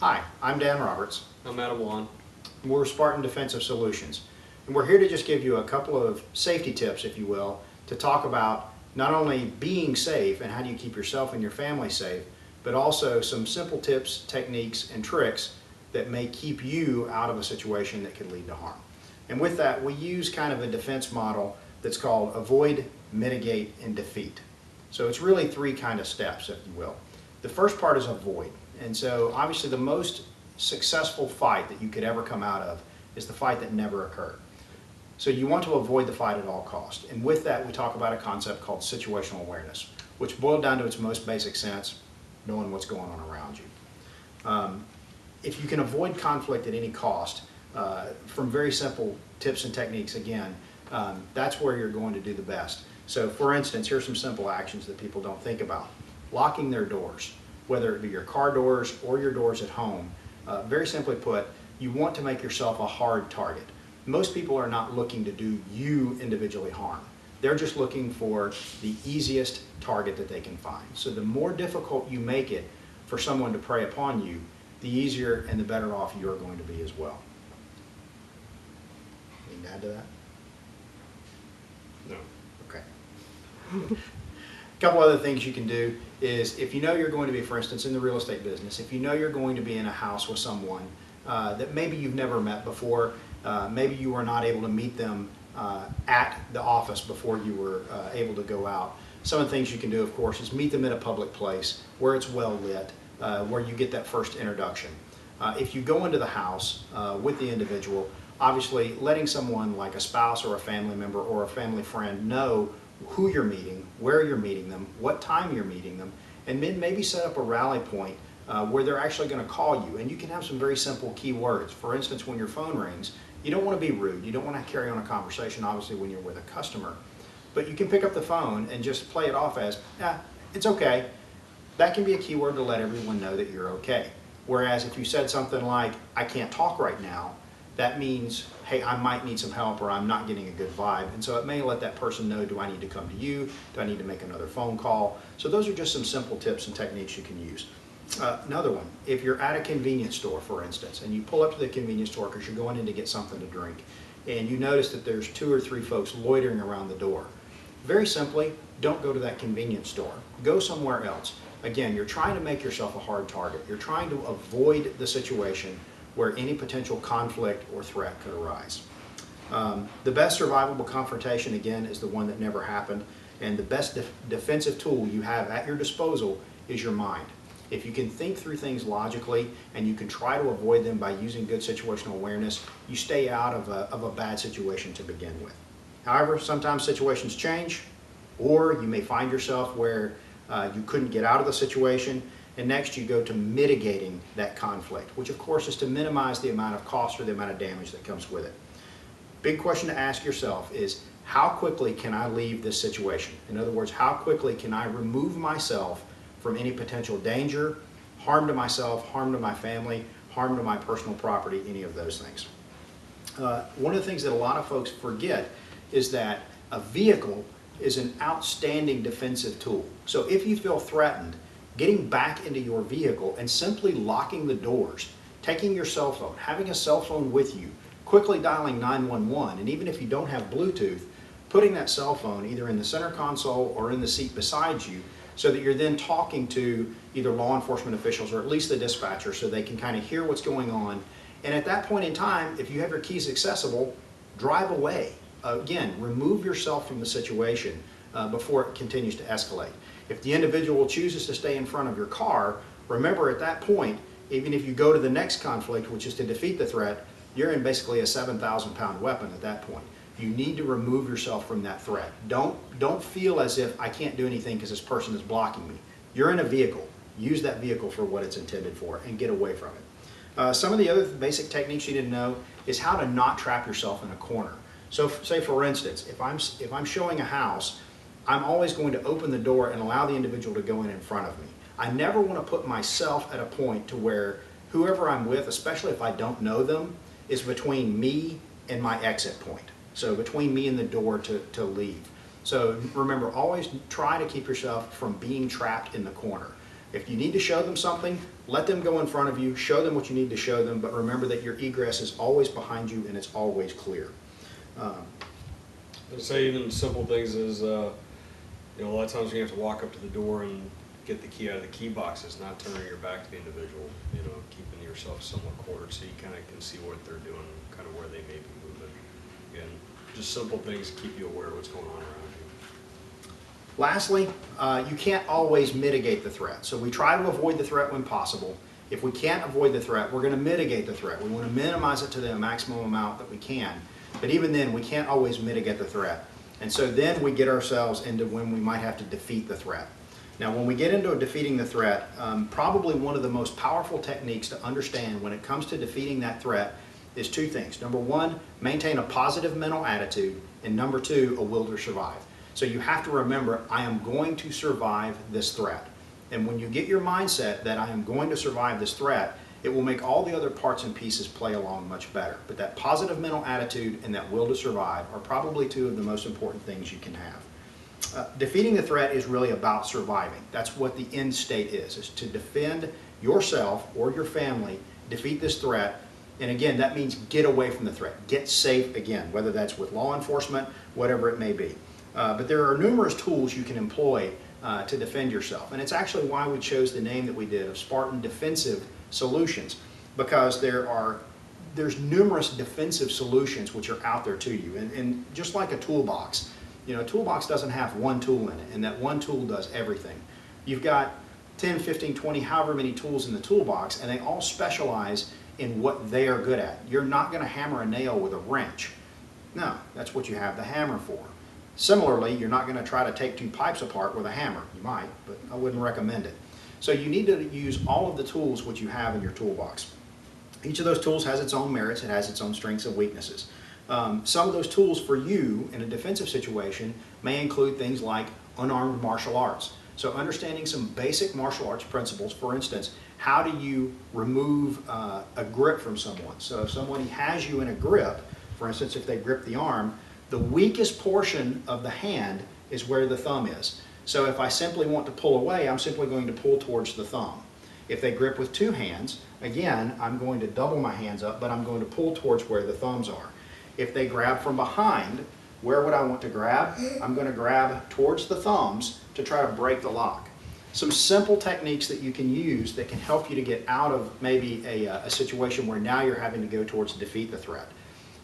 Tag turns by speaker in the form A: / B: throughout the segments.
A: Hi, I'm Dan Roberts.
B: I'm Adam Wan.
A: We're Spartan Defensive Solutions. And we're here to just give you a couple of safety tips, if you will, to talk about not only being safe and how do you keep yourself and your family safe, but also some simple tips, techniques, and tricks that may keep you out of a situation that could lead to harm. And with that, we use kind of a defense model that's called avoid, mitigate, and defeat. So it's really three kind of steps, if you will. The first part is avoid. And so obviously the most successful fight that you could ever come out of is the fight that never occurred. So you want to avoid the fight at all costs. And with that, we talk about a concept called situational awareness, which boiled down to its most basic sense, knowing what's going on around you. If you can avoid conflict at any cost, from very simple tips and techniques, again, that's where you're going to do the best. So for instance, here's some simple actions that people don't think about. Locking their doors, whether it be your car doors or your doors at home. Very simply put, you want to make yourself a hard target. Most people are not looking to do you individually harm. They're just looking for the easiest target that they can find. So the more difficult you make it for someone to prey upon you, the easier and the better off you're going to be as well. Anything to add to that?
B: No.
A: Okay. A couple other things you can do is if you know you're going to be, for instance, in the real estate business, if you know you're going to be in a house with someone that maybe you've never met before, maybe you were not able to meet them at the office before you were able to go out. Some of the things you can do, of course, is meet them in a public place where it's well lit, where you get that first introduction. If you go into the house with the individual, obviously letting someone like a spouse or a family member or a family friend know who you're meeting, where you're meeting them, what time you're meeting them, and then maybe set up a rally point where they're actually going to call you. And you can have some very simple key words. For instance, when your phone rings, you don't want to be rude. You don't want to carry on a conversation, obviously, when you're with a customer. But you can pick up the phone and just play it off as, it's okay. That can be a key word to let everyone know that you're okay. Whereas if you said something like, I can't talk right now, that means, hey, I might need some help or I'm not getting a good vibe. And so it may let that person know, do I need to come to you? Do I need to make another phone call? So those are just some simple tips and techniques you can use. Another one, if you're at a convenience store, for instance, and you pull up to the convenience store because you're going in to get something to drink, and you notice that there's 2 or 3 folks loitering around the door. Very simply, don't go to that convenience store. Go somewhere else. Again, you're trying to make yourself a hard target. You're trying to avoid the situation where any potential conflict or threat could arise. The best survivable confrontation, again, is the one that never happened, and the best defensive tool you have at your disposal is your mind. If you can think through things logically and you can try to avoid them by using good situational awareness, you stay out of a bad situation to begin with. However, sometimes situations change, or you may find yourself where you couldn't get out of the situation, and next you go to mitigating that conflict, which of course is to minimize the amount of cost or the amount of damage that comes with it. Big question to ask yourself is, how quickly can I leave this situation? In other words, how quickly can I remove myself from any potential danger, harm to myself, harm to my family, harm to my personal property, any of those things. One of the things that a lot of folks forget is that a vehicle is an outstanding defensive tool. So if you feel threatened, getting back into your vehicle and simply locking the doors, taking your cell phone, having a cell phone with you, quickly dialing 911, and even if you don't have Bluetooth, putting that cell phone either in the center console or in the seat beside you so that you're then talking to either law enforcement officials or at least the dispatcher so they can kind of hear what's going on. And at that point in time, if you have your keys accessible, drive away. Again, remove yourself from the situation before it continues to escalate. If the individual chooses to stay in front of your car, remember at that point, even if you go to the next conflict, which is to defeat the threat, you're in basically a 7,000-pound weapon at that point. You need to remove yourself from that threat. Don't feel as if I can't do anything because this person is blocking me. You're in a vehicle. Use that vehicle for what it's intended for and get away from it. Some of the other basic techniques you didn't know is how to not trap yourself in a corner. So say for instance, if I'm showing a house, I'm always going to open the door and allow the individual to go in front of me. I never want to put myself at a point to where whoever I'm with, especially if I don't know them, is between me and my exit point. So between me and the door to leave. So remember, always try to keep yourself from being trapped in the corner. If you need to show them something, let them go in front of you, show them what you need to show them, but remember that your egress is always behind you and it's always clear.
B: I'd say even simple things is, you know, a lot of times you have to walk up to the door and get the key out of the key boxes, not turning your back to the individual, you know, keeping yourself somewhat quartered so you kind of can see what they're doing, kind of where they may be moving. Again, just simple things to keep you aware of what's going on around you.
A: Lastly, you can't always mitigate the threat. So we try to avoid the threat when possible. If we can't avoid the threat, we're going to mitigate the threat. We want to minimize it to the maximum amount that we can. But even then, we can't always mitigate the threat. And so then we get ourselves into when we might have to defeat the threat. Now, when we get into defeating the threat, probably one of the most powerful techniques to understand when it comes to defeating that threat is two things. Number one, maintain a positive mental attitude. And number two, a will to survive. So you have to remember, I am going to survive this threat. And when you get your mindset that I am going to survive this threat, it will make all the other parts and pieces play along much better. But that positive mental attitude and that will to survive are probably two of the most important things you can have. Defeating the threat is really about surviving. That's what the end state is to defend yourself or your family, defeat this threat, and again, that means get away from the threat, get safe again, whether that's with law enforcement, whatever it may be. But there are numerous tools you can employ to defend yourself, and it's actually why we chose the name that we did of Spartan Defensive Solutions, because there's numerous defensive solutions which are out there to you, and just like a toolbox, you know, a toolbox doesn't have one tool in it, and that one tool does everything. You've got 10, 15, 20, however many tools in the toolbox, and they all specialize in what they are good at. You're not going to hammer a nail with a wrench. No, that's what you have the hammer for. Similarly, you're not going to try to take two pipes apart with a hammer. You might, but I wouldn't recommend it. So you need to use all of the tools which you have in your toolbox. Each of those tools has its own merits, it has its own strengths and weaknesses. Some of those tools for you in a defensive situation may include things like unarmed martial arts. So understanding some basic martial arts principles, for instance, how do you remove a grip from someone? So if somebody has you in a grip, for instance, if they grip the arm, the weakest portion of the hand is where the thumb is. So if I simply want to pull away, I'm simply going to pull towards the thumb. If they grip with two hands, again, I'm going to double my hands up, but I'm going to pull towards where the thumbs are. If they grab from behind, where would I want to grab? I'm going to grab towards the thumbs to try to break the lock. Some simple techniques that you can use that can help you to get out of maybe a situation where now you're having to go towards defeat the threat.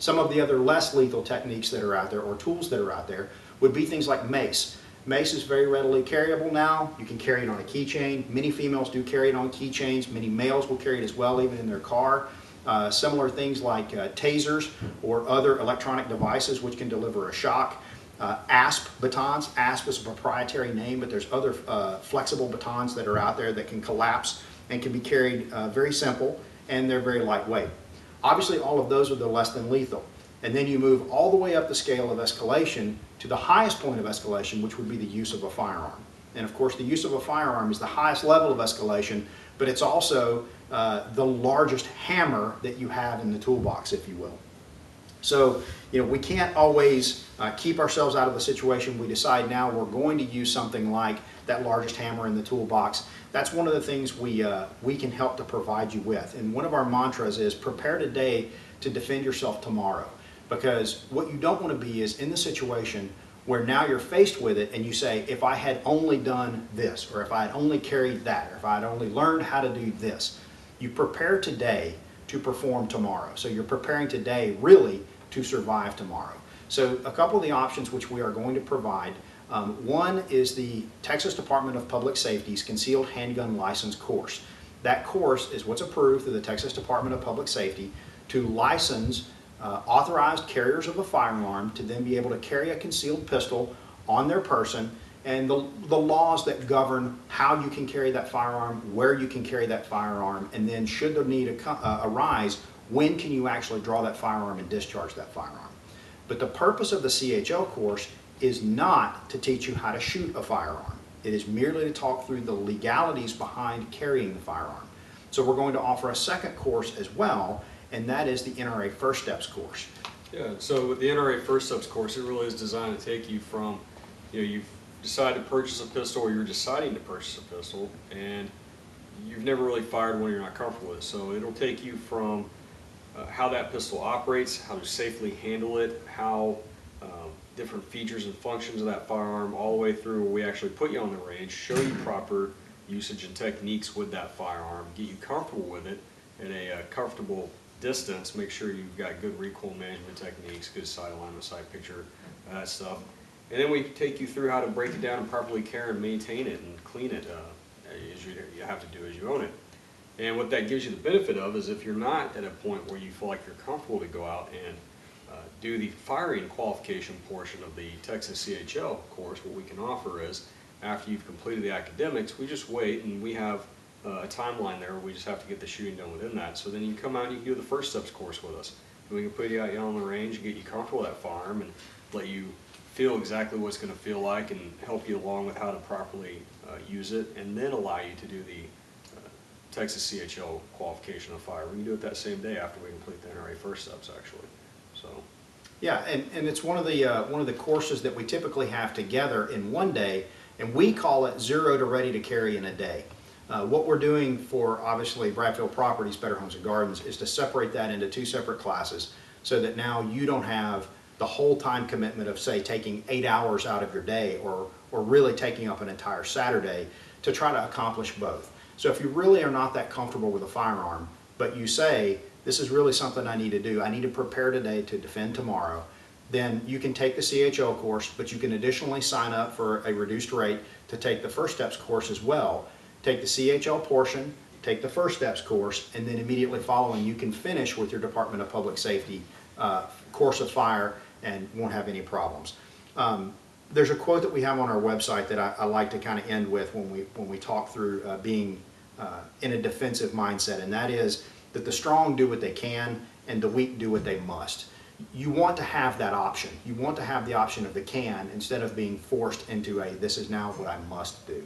A: Some of the other less lethal techniques that are out there, or tools that are out there, would be things like mace. Mace is very readily carryable now. You can carry it on a keychain. Many females do carry it on keychains. Many males will carry it as well, even in their car. Similar things like tasers or other electronic devices which can deliver a shock. ASP batons. ASP is a proprietary name, but there's other flexible batons that are out there that can collapse and can be carried very simple, and they're very lightweight. Obviously, all of those are the less than lethal. And then you move all the way up the scale of escalation to the highest point of escalation, which would be the use of a firearm. And of course, the use of a firearm is the highest level of escalation, but it's also the largest hammer that you have in the toolbox, if you will. So, you know, we can't always keep ourselves out of the situation. We decide now we're going to use something like that largest hammer in the toolbox. That's one of the things we can help to provide you with. And one of our mantras is prepare today to defend yourself tomorrow. Because what you don't want to be is in the situation where now you're faced with it and you say, if I had only done this, or if I had only carried that, or if I had only learned how to do this. You prepare today to perform tomorrow. So you're preparing today really to survive tomorrow. So a couple of the options which we are going to provide. One is the Texas Department of Public Safety's Concealed Handgun License course. That course is what's approved through the Texas Department of Public Safety to license authorized carriers of a firearm to then be able to carry a concealed pistol on their person, and the laws that govern how you can carry that firearm, where you can carry that firearm, and then should the need arise, when can you actually draw that firearm and discharge that firearm. But the purpose of the CHL course is not to teach you how to shoot a firearm. It is merely to talk through the legalities behind carrying the firearm. So we're going to offer a second course as well, and that is the NRA First Steps course.
B: Yeah, so with the NRA First Steps course, it really is designed to take you from, you know, decide to purchase a pistol, or you're deciding to purchase a pistol, and you've never really fired one you're not comfortable with. So it'll take you from how that pistol operates, how to safely handle it, how different features and functions of that firearm, all the way through where we actually put you on the range, show you proper usage and techniques with that firearm, get you comfortable with it at a comfortable distance, make sure you've got good recoil management techniques, good sight alignment, sight picture, that stuff. And then we take you through how to break it down and properly care and maintain it and clean it as you have to do as you own it. And what that gives you the benefit of is if you're not at a point where you feel like you're comfortable to go out and do the firing qualification portion of the Texas CHL course, what we can offer is after you've completed the academics, we just wait, and we have a timeline there. We just have to get the shooting done within that. So then you come out and you can do the first steps course with us. And we can put you out on the range and get you comfortable with that firearm and let you feel exactly what it's going to feel like and help you along with how to properly use it, and then allow you to do the Texas CHL qualification of fire. We can do it that same day after we complete the NRA first steps, actually. So.
A: Yeah, and it's one of the courses that we typically have together in one day, and we call it 0 to ready to carry in a day. What we're doing for, obviously, Bradfield Properties, Better Homes and Gardens, is to separate that into 2 separate classes so that now you don't have the whole time commitment of, say, taking 8 hours out of your day or really taking up an entire Saturday to try to accomplish both. So if you really are not that comfortable with a firearm, but you say, this is really something I need to do, I need to prepare today to defend tomorrow, then you can take the CHL course, but you can additionally sign up for a reduced rate to take the First Steps course as well. Take the CHL portion, take the First Steps course, and then immediately following you can finish with your Department of Public Safety course of fire and won't have any problems. There's a quote that we have on our website that I like to kind of end with when we talk through being in a defensive mindset, and that is that the strong do what they can and the weak do what they must. You want to have that option. You want to have the option of the can instead of being forced into a this is now what I must do.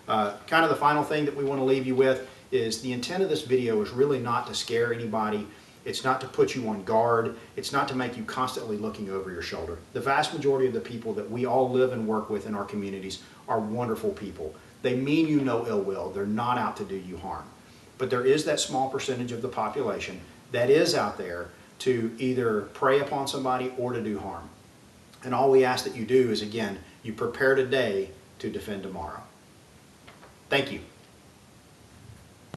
A: Kind of the final thing that we want to leave you with is the intent of this video is really not to scare anybody. It's not to put you on guard. It's not to make you constantly looking over your shoulder. The vast majority of the people that we all live and work with in our communities are wonderful people. They mean you no ill will. They're not out to do you harm. But there is that small percentage of the population that is out there to either prey upon somebody or to do harm. And all we ask that you do is, again, you prepare today to defend tomorrow. Thank you.